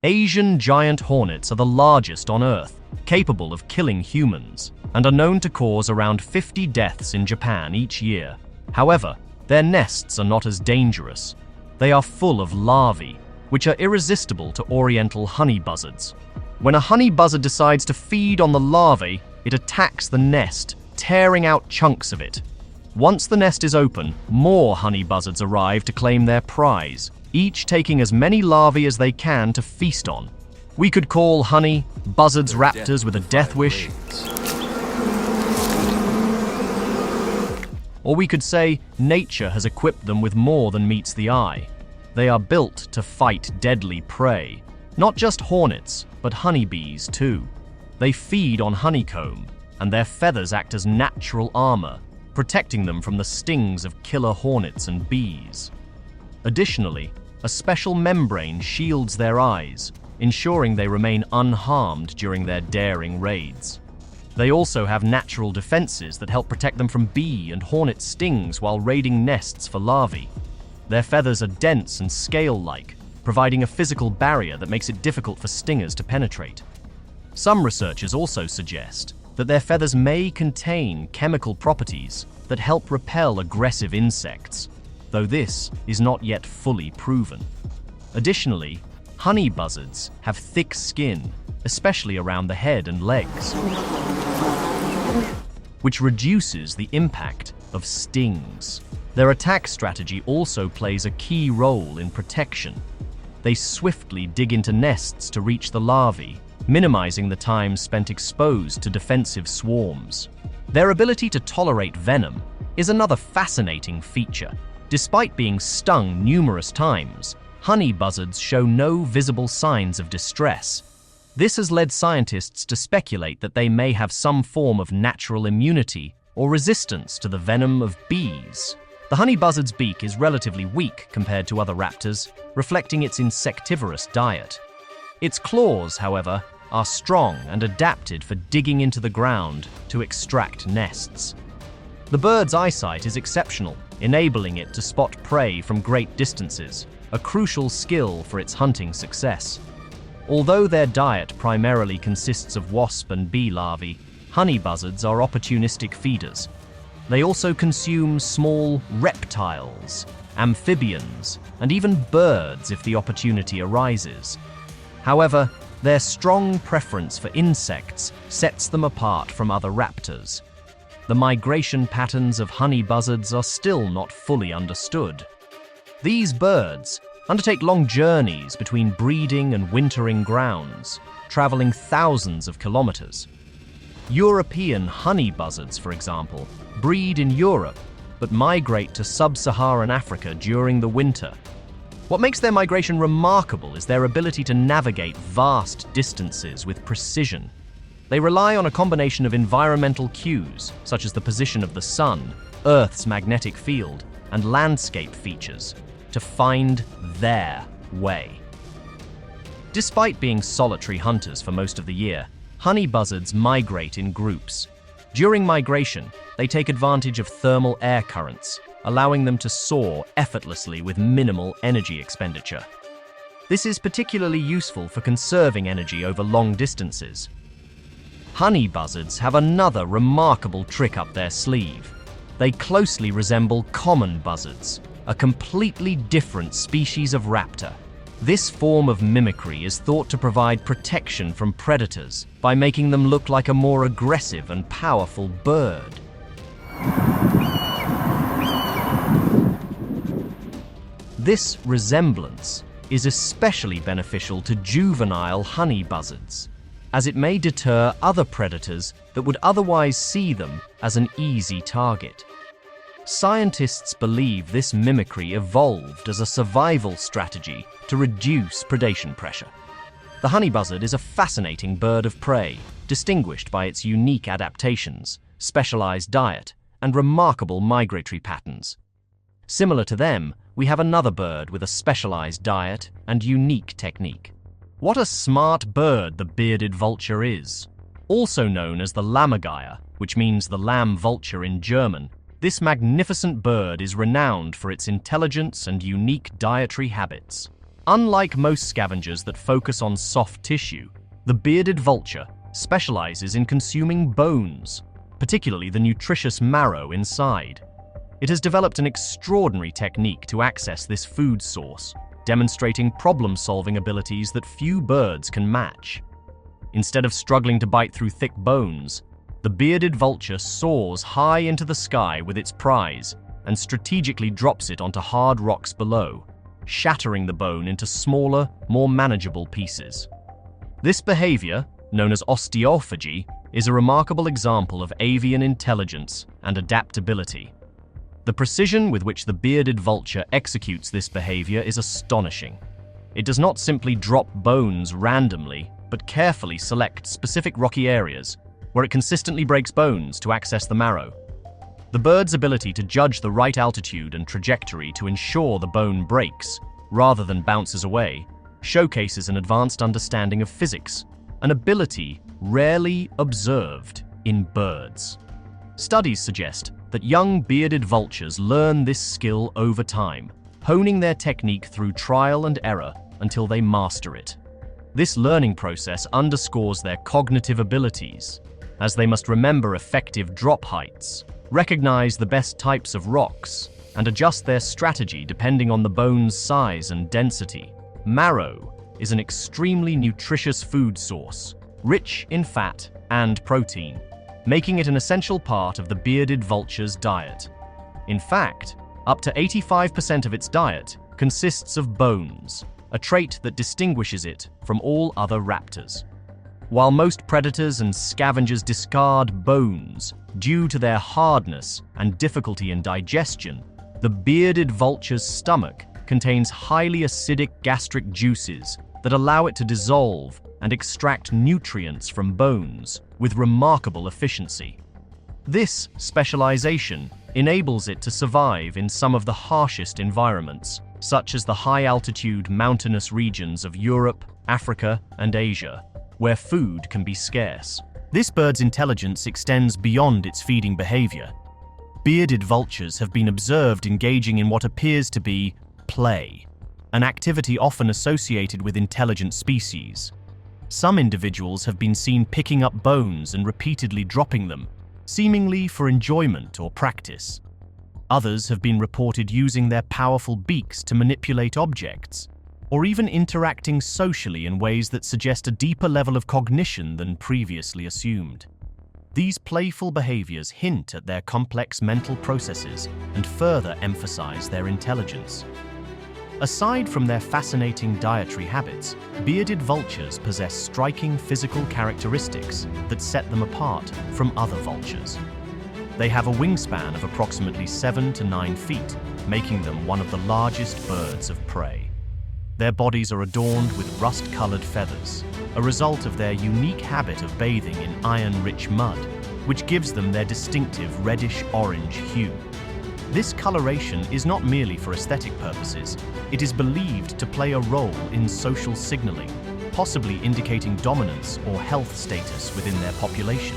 Asian giant hornets are the largest on Earth, capable of killing humans, and are known to cause around 50 deaths in Japan each year. However, their nests are not as dangerous. They are full of larvae, which are irresistible to oriental honey buzzards. When a honey buzzard decides to feed on the larvae, it attacks the nest, tearing out chunks of it. Once the nest is open, more honey buzzards arrive to claim their prize, each taking as many larvae as they can to feast on. We could call honey buzzards raptors with a death wish. Or we could say nature has equipped them with more than meets the eye. They are built to fight deadly prey. Not just hornets, but honeybees too. They feed on honeycomb, and their feathers act as natural armor, protecting them from the stings of killer hornets and bees. Additionally, a special membrane shields their eyes, ensuring they remain unharmed during their daring raids. They also have natural defenses that help protect them from bee and hornet stings while raiding nests for larvae. Their feathers are dense and scale-like, providing a physical barrier that makes it difficult for stingers to penetrate. Some researchers also suggest that their feathers may contain chemical properties that help repel aggressive insects, though this is not yet fully proven. Additionally, honey buzzards have thick skin, especially around the head and legs, which reduces the impact of stings. Their attack strategy also plays a key role in protection. They swiftly dig into nests to reach the larvae, minimizing the time spent exposed to defensive swarms. Their ability to tolerate venom is another fascinating feature. Despite being stung numerous times, honey buzzards show no visible signs of distress. This has led scientists to speculate that they may have some form of natural immunity or resistance to the venom of bees. The honey buzzard's beak is relatively weak compared to other raptors, reflecting its insectivorous diet. Its claws, however, are strong and adapted for digging into the ground to extract nests. The bird's eyesight is exceptional, enabling it to spot prey from great distances, a crucial skill for its hunting success. Although their diet primarily consists of wasp and bee larvae, honey buzzards are opportunistic feeders. They also consume small reptiles, amphibians, and even birds if the opportunity arises. However, their strong preference for insects sets them apart from other raptors. The migration patterns of honey buzzards are still not fully understood. These birds undertake long journeys between breeding and wintering grounds, traveling thousands of kilometers. European honey buzzards, for example, breed in Europe, but migrate to sub-Saharan Africa during the winter. What makes their migration remarkable is their ability to navigate vast distances with precision. They rely on a combination of environmental cues, such as the position of the sun, Earth's magnetic field, and landscape features, to find their way. Despite being solitary hunters for most of the year, honey buzzards migrate in groups. During migration, they take advantage of thermal air currents, allowing them to soar effortlessly with minimal energy expenditure. This is particularly useful for conserving energy over long distances. Honey buzzards have another remarkable trick up their sleeve. They closely resemble common buzzards, a completely different species of raptor. This form of mimicry is thought to provide protection from predators by making them look like a more aggressive and powerful bird. This resemblance is especially beneficial to juvenile honey buzzards, as it may deter other predators that would otherwise see them as an easy target. Scientists believe this mimicry evolved as a survival strategy to reduce predation pressure. The honey buzzard is a fascinating bird of prey, distinguished by its unique adaptations, specialized diet, and remarkable migratory patterns. Similar to them, we have another bird with a specialized diet and unique technique. What a smart bird the bearded vulture is! Also known as the Lammergeier, which means the lamb vulture in German, this magnificent bird is renowned for its intelligence and unique dietary habits. Unlike most scavengers that focus on soft tissue, the bearded vulture specializes in consuming bones, particularly the nutritious marrow inside. It has developed an extraordinary technique to access this food source, demonstrating problem-solving abilities that few birds can match. Instead of struggling to bite through thick bones, the bearded vulture soars high into the sky with its prize and strategically drops it onto hard rocks below, shattering the bone into smaller, more manageable pieces. This behavior, known as osteophagy, is a remarkable example of avian intelligence and adaptability. The precision with which the bearded vulture executes this behavior is astonishing. It does not simply drop bones randomly, but carefully selects specific rocky areas where it consistently breaks bones to access the marrow. The bird's ability to judge the right altitude and trajectory to ensure the bone breaks, rather than bounces away, showcases an advanced understanding of physics, an ability rarely observed in birds. Studies suggest that young bearded vultures learn this skill over time, honing their technique through trial and error until they master it. This learning process underscores their cognitive abilities, as they must remember effective drop heights, recognize the best types of rocks, and adjust their strategy depending on the bone's size and density. Marrow is an extremely nutritious food source, rich in fat and protein, making it an essential part of the bearded vulture's diet. In fact, up to 85% of its diet consists of bones, a trait that distinguishes it from all other raptors. While most predators and scavengers discard bones due to their hardness and difficulty in digestion, the bearded vulture's stomach contains highly acidic gastric juices that allow it to dissolve and extract nutrients from bones with remarkable efficiency. This specialization enables it to survive in some of the harshest environments, such as the high-altitude mountainous regions of Europe, Africa, and Asia, where food can be scarce. This bird's intelligence extends beyond its feeding behavior. Bearded vultures have been observed engaging in what appears to be play, an activity often associated with intelligent species. Some individuals have been seen picking up bones and repeatedly dropping them, seemingly for enjoyment or practice. Others have been reported using their powerful beaks to manipulate objects, or even interacting socially in ways that suggest a deeper level of cognition than previously assumed. These playful behaviors hint at their complex mental processes and further emphasize their intelligence. Aside from their fascinating dietary habits, bearded vultures possess striking physical characteristics that set them apart from other vultures. They have a wingspan of approximately 7 to 9 feet, making them one of the largest birds of prey. Their bodies are adorned with rust-colored feathers, a result of their unique habit of bathing in iron-rich mud, which gives them their distinctive reddish-orange hue. This coloration is not merely for aesthetic purposes. It is believed to play a role in social signaling, possibly indicating dominance or health status within their population.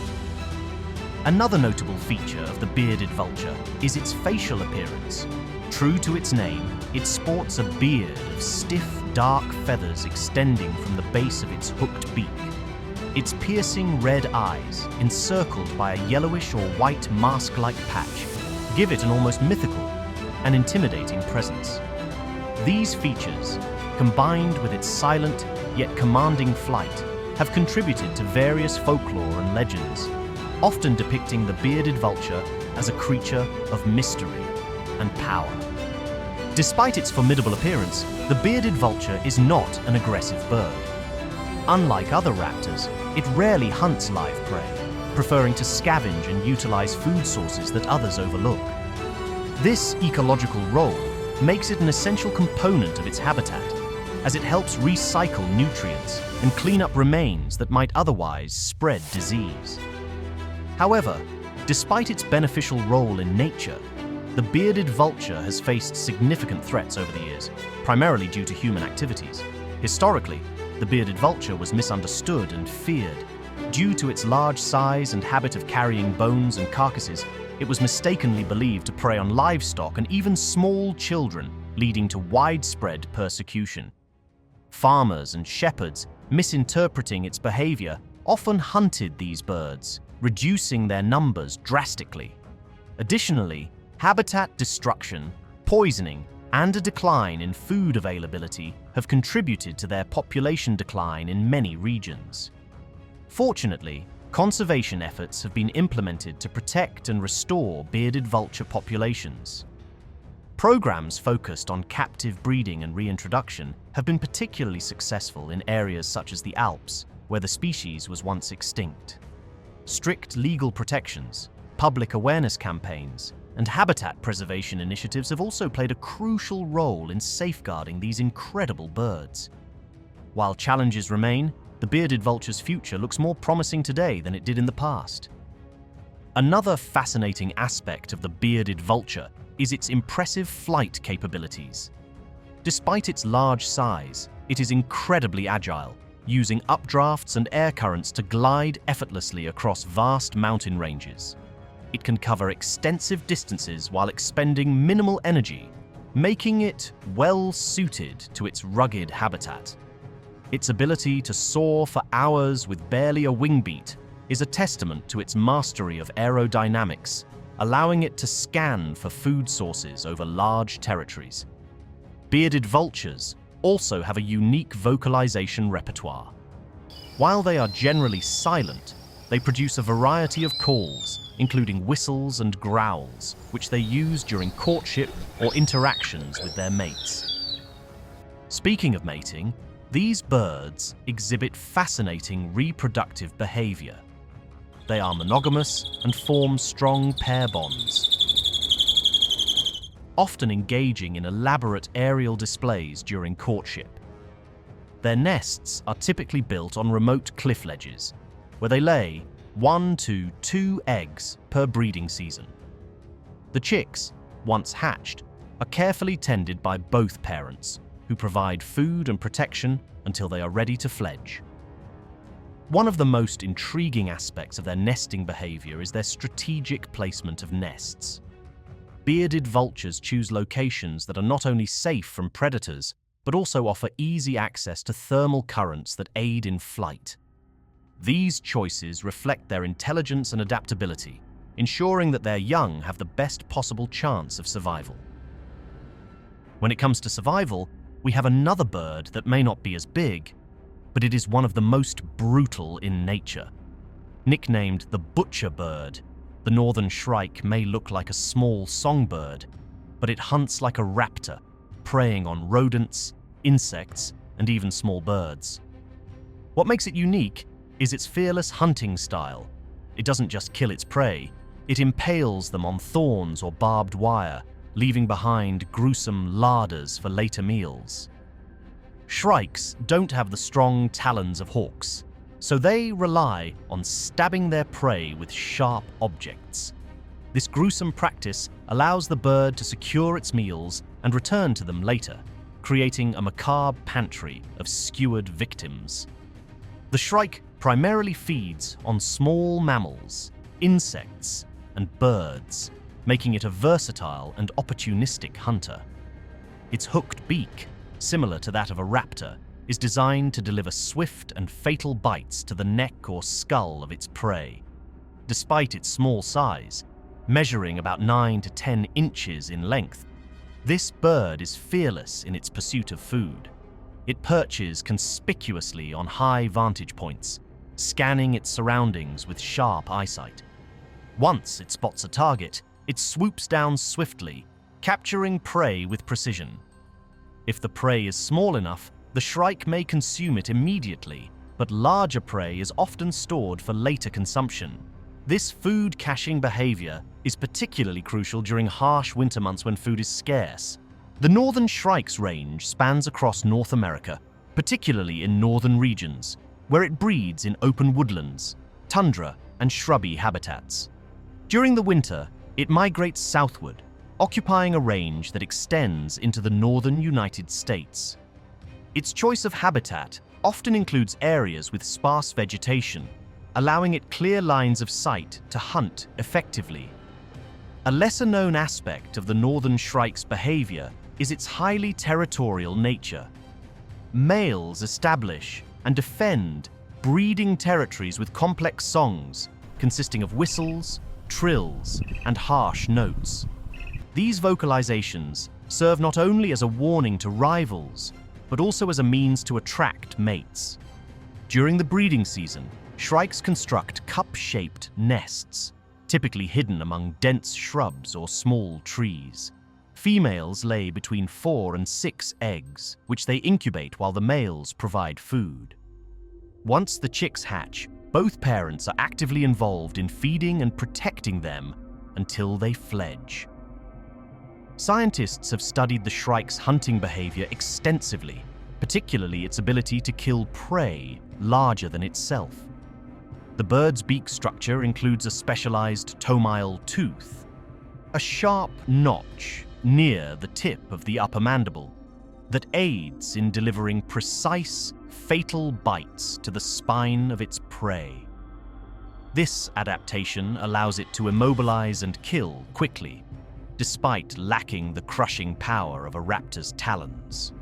Another notable feature of the bearded vulture is its facial appearance. True to its name, it sports a beard of stiff, dark feathers extending from the base of its hooked beak. Its piercing red eyes, encircled by a yellowish or white mask-like patch, give it an almost mythical and intimidating presence. These features, combined with its silent yet commanding flight, have contributed to various folklore and legends, often depicting the bearded vulture as a creature of mystery and power. Despite its formidable appearance, the bearded vulture is not an aggressive bird. Unlike other raptors, it rarely hunts live prey, preferring to scavenge and utilize food sources that others overlook. This ecological role makes it an essential component of its habitat, as it helps recycle nutrients and clean up remains that might otherwise spread disease. However, despite its beneficial role in nature, the bearded vulture has faced significant threats over the years, primarily due to human activities. Historically, the bearded vulture was misunderstood and feared. Due to its large size and habit of carrying bones and carcasses, it was mistakenly believed to prey on livestock and even small children, leading to widespread persecution. Farmers and shepherds, misinterpreting its behavior, often hunted these birds, reducing their numbers drastically. Additionally, habitat destruction, poisoning, and a decline in food availability have contributed to their population decline in many regions. Fortunately, conservation efforts have been implemented to protect and restore bearded vulture populations. Programs focused on captive breeding and reintroduction have been particularly successful in areas such as the Alps, where the species was once extinct. Strict legal protections, public awareness campaigns, and habitat preservation initiatives have also played a crucial role in safeguarding these incredible birds. While challenges remain, the bearded vulture's future looks more promising today than it did in the past. Another fascinating aspect of the bearded vulture is its impressive flight capabilities. Despite its large size, it is incredibly agile, using updrafts and air currents to glide effortlessly across vast mountain ranges. It can cover extensive distances while expending minimal energy, making it well suited to its rugged habitat. Its ability to soar for hours with barely a wing beat is a testament to its mastery of aerodynamics, allowing it to scan for food sources over large territories. Bearded vultures also have a unique vocalization repertoire. While they are generally silent, they produce a variety of calls, including whistles and growls, which they use during courtship or interactions with their mates. Speaking of mating, these birds exhibit fascinating reproductive behavior. They are monogamous and form strong pair bonds, often engaging in elaborate aerial displays during courtship. Their nests are typically built on remote cliff ledges, where they lay 1 to 2 eggs per breeding season. The chicks, once hatched, are carefully tended by both parents, who provide food and protection until they are ready to fledge. One of the most intriguing aspects of their nesting behavior is their strategic placement of nests. Bearded vultures choose locations that are not only safe from predators, but also offer easy access to thermal currents that aid in flight. These choices reflect their intelligence and adaptability, ensuring that their young have the best possible chance of survival. When it comes to survival, we have another bird that may not be as big, but it is one of the most brutal in nature. Nicknamed the butcher bird, the northern shrike may look like a small songbird, but it hunts like a raptor, preying on rodents, insects, and even small birds. What makes it unique is its fearless hunting style. It doesn't just kill its prey, it impales them on thorns or barbed wire, leaving behind gruesome larders for later meals. Shrikes don't have the strong talons of hawks, so they rely on stabbing their prey with sharp objects. This gruesome practice allows the bird to secure its meals and return to them later, creating a macabre pantry of skewered victims. The shrike primarily feeds on small mammals, insects, and birds, making it a versatile and opportunistic hunter. Its hooked beak, similar to that of a raptor, is designed to deliver swift and fatal bites to the neck or skull of its prey. Despite its small size, measuring about 9 to 10 inches in length, this bird is fearless in its pursuit of food. It perches conspicuously on high vantage points, scanning its surroundings with sharp eyesight. Once it spots a target, it swoops down swiftly, capturing prey with precision. If the prey is small enough, the shrike may consume it immediately, but larger prey is often stored for later consumption. This food caching behavior is particularly crucial during harsh winter months when food is scarce. The northern shrike's range spans across North America, particularly in northern regions, where it breeds in open woodlands, tundra, and shrubby habitats. During the winter, it migrates southward, occupying a range that extends into the northern United States. Its choice of habitat often includes areas with sparse vegetation, allowing it clear lines of sight to hunt effectively. A lesser-known aspect of the northern shrike's behavior is its highly territorial nature. Males establish and defend breeding territories with complex songs consisting of whistles, trills, and harsh notes. These vocalizations serve not only as a warning to rivals, but also as a means to attract mates. During the breeding season, shrikes construct cup-shaped nests, typically hidden among dense shrubs or small trees. Females lay between 4 and 6 eggs, which they incubate while the males provide food. Once the chicks hatch, both parents are actively involved in feeding and protecting them until they fledge. Scientists have studied the shrike's hunting behavior extensively, particularly its ability to kill prey larger than itself. The bird's beak structure includes a specialized tomile tooth, a sharp notch near the tip of the upper mandible that aids in delivering precise, fatal bites to the spine of its prey. This adaptation allows it to immobilize and kill quickly, despite lacking the crushing power of a raptor's talons.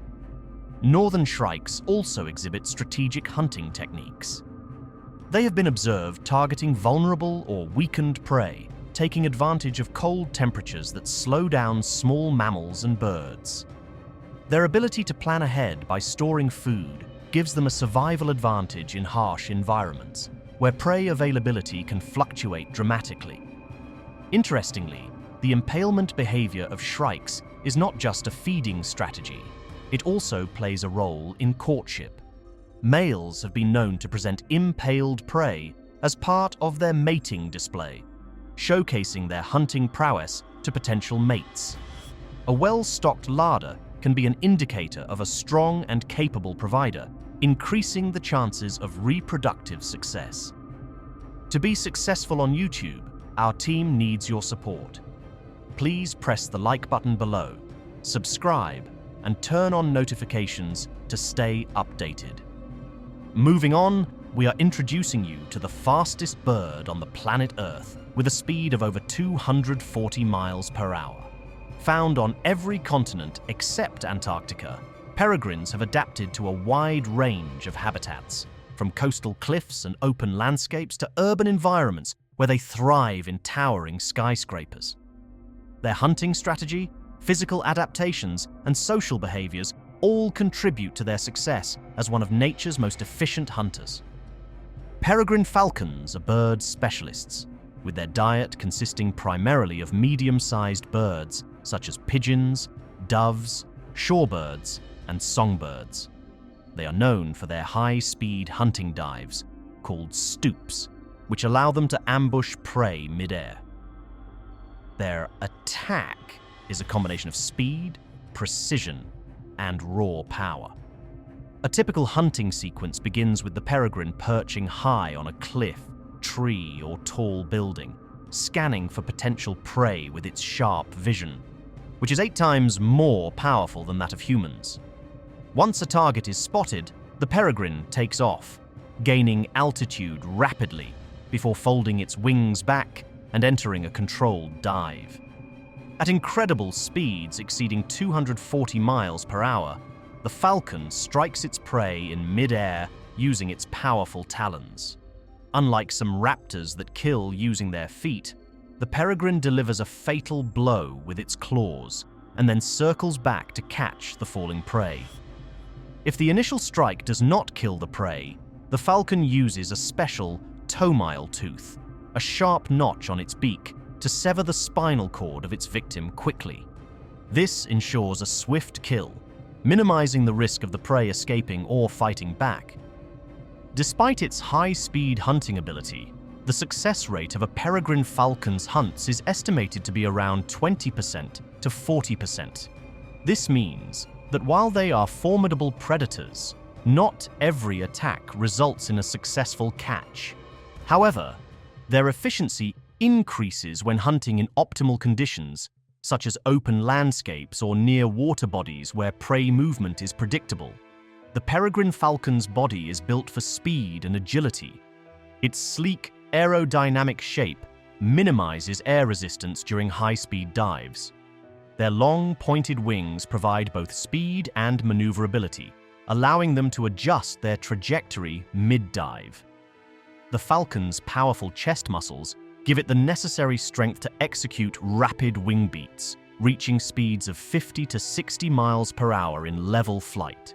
Northern shrikes also exhibit strategic hunting techniques. They have been observed targeting vulnerable or weakened prey, taking advantage of cold temperatures that slow down small mammals and birds. Their ability to plan ahead by storing food gives them a survival advantage in harsh environments, where prey availability can fluctuate dramatically. Interestingly, the impalement behavior of shrikes is not just a feeding strategy, it also plays a role in courtship. Males have been known to present impaled prey as part of their mating display, showcasing their hunting prowess to potential mates. A well-stocked larder can be an indicator of a strong and capable provider, increasing the chances of reproductive success. To be successful on YouTube, our team needs your support. Please press the like button below, subscribe, and turn on notifications to stay updated. Moving on, we are introducing you to the fastest bird on the planet Earth with a speed of over 240 miles per hour. Found on every continent except Antarctica, peregrines have adapted to a wide range of habitats, from coastal cliffs and open landscapes to urban environments where they thrive in towering skyscrapers. Their hunting strategy, physical adaptations, and social behaviors all contribute to their success as one of nature's most efficient hunters. Peregrine falcons are bird specialists, with their diet consisting primarily of medium-sized birds such as pigeons, doves, shorebirds, and songbirds. They are known for their high-speed hunting dives, called stoops, which allow them to ambush prey mid-air. Their attack is a combination of speed, precision, and raw power. A typical hunting sequence begins with the peregrine perching high on a cliff, tree, or tall building, scanning for potential prey with its sharp vision, which is 8 times more powerful than that of humans. Once a target is spotted, the peregrine takes off, gaining altitude rapidly before folding its wings back and entering a controlled dive. At incredible speeds exceeding 240 miles per hour, the falcon strikes its prey in mid-air using its powerful talons. Unlike some raptors that kill using their feet, the peregrine delivers a fatal blow with its claws and then circles back to catch the falling prey. If the initial strike does not kill the prey, the falcon uses a special tomile tooth, a sharp notch on its beak, to sever the spinal cord of its victim quickly. This ensures a swift kill, minimizing the risk of the prey escaping or fighting back. Despite its high-speed hunting ability, the success rate of a peregrine falcon's hunts is estimated to be around 20% to 40%. This means that while they are formidable predators, not every attack results in a successful catch. However, their efficiency increases when hunting in optimal conditions, such as open landscapes or near water bodies where prey movement is predictable. The peregrine falcon's body is built for speed and agility. Its sleek, aerodynamic shape minimizes air resistance during high-speed dives. Their long, pointed wings provide both speed and maneuverability, allowing them to adjust their trajectory mid-dive. The falcon's powerful chest muscles give it the necessary strength to execute rapid wing beats, reaching speeds of 50 to 60 miles per hour in level flight.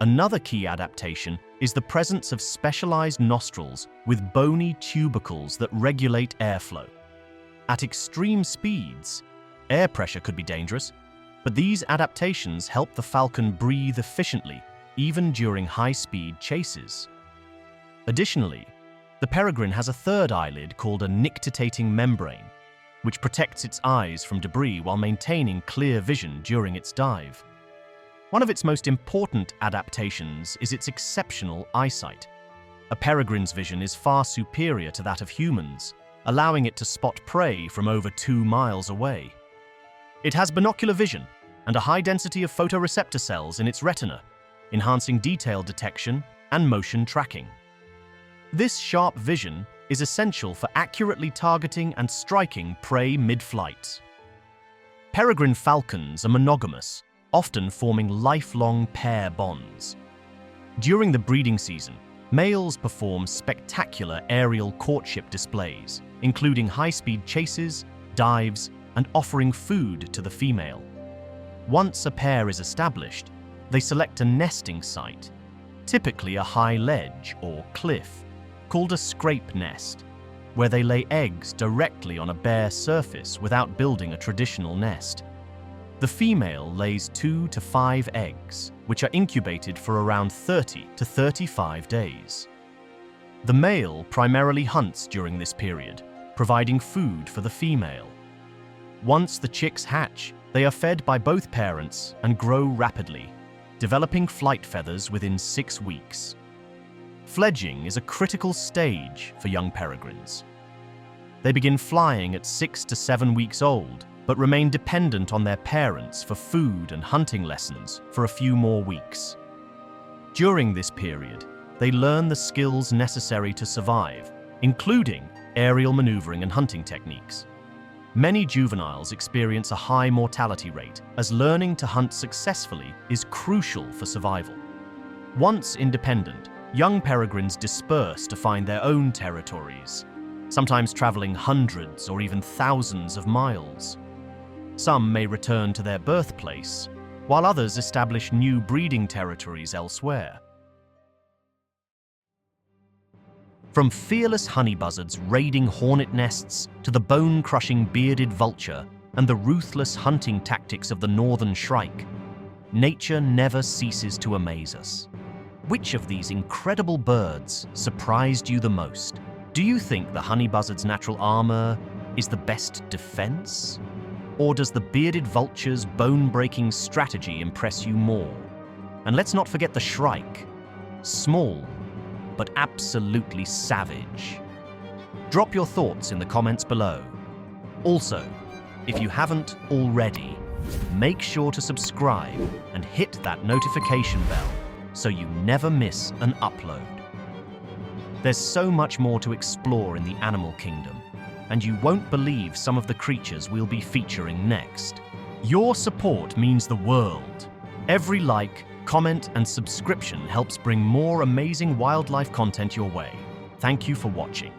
Another key adaptation is the presence of specialized nostrils with bony tubercles that regulate airflow. At extreme speeds, air pressure could be dangerous, but these adaptations help the falcon breathe efficiently, even during high-speed chases. Additionally, the peregrine has a third eyelid called a nictitating membrane, which protects its eyes from debris while maintaining clear vision during its dive. One of its most important adaptations is its exceptional eyesight. A peregrine's vision is far superior to that of humans, allowing it to spot prey from over 2 miles away. It has binocular vision and a high density of photoreceptor cells in its retina, enhancing detail detection and motion tracking. This sharp vision is essential for accurately targeting and striking prey mid-flight. Peregrine falcons are monogamous, often forming lifelong pair bonds. During the breeding season, males perform spectacular aerial courtship displays, including high-speed chases, dives, and offering food to the female. Once a pair is established, they select a nesting site, typically a high ledge or cliff, called a scrape nest, where they lay eggs directly on a bare surface without building a traditional nest. The female lays 2 to 5 eggs, which are incubated for around 30 to 35 days. The male primarily hunts during this period, providing food for the female. Once the chicks hatch, they are fed by both parents and grow rapidly, developing flight feathers within 6 weeks. Fledging is a critical stage for young peregrines. They begin flying at 6 to 7 weeks old, but remain dependent on their parents for food and hunting lessons for a few more weeks. During this period, they learn the skills necessary to survive, including aerial maneuvering and hunting techniques. Many juveniles experience a high mortality rate, as learning to hunt successfully is crucial for survival. Once independent, young peregrines disperse to find their own territories, sometimes traveling hundreds or even thousands of miles. Some may return to their birthplace, while others establish new breeding territories elsewhere. From fearless honey buzzards raiding hornet nests to the bone-crushing bearded vulture and the ruthless hunting tactics of the northern shrike, nature never ceases to amaze us. Which of these incredible birds surprised you the most? Do you think the honey buzzard's natural armor is the best defense? Or does the bearded vulture's bone-breaking strategy impress you more? And let's not forget the shrike. Small, but absolutely savage. Drop your thoughts in the comments below. Also, if you haven't already, make sure to subscribe and hit that notification bell so you never miss an upload. There's so much more to explore in the animal kingdom, and you won't believe some of the creatures we'll be featuring next. Your support means the world. Every like, comment, and subscription helps bring more amazing wildlife content your way. Thank you for watching.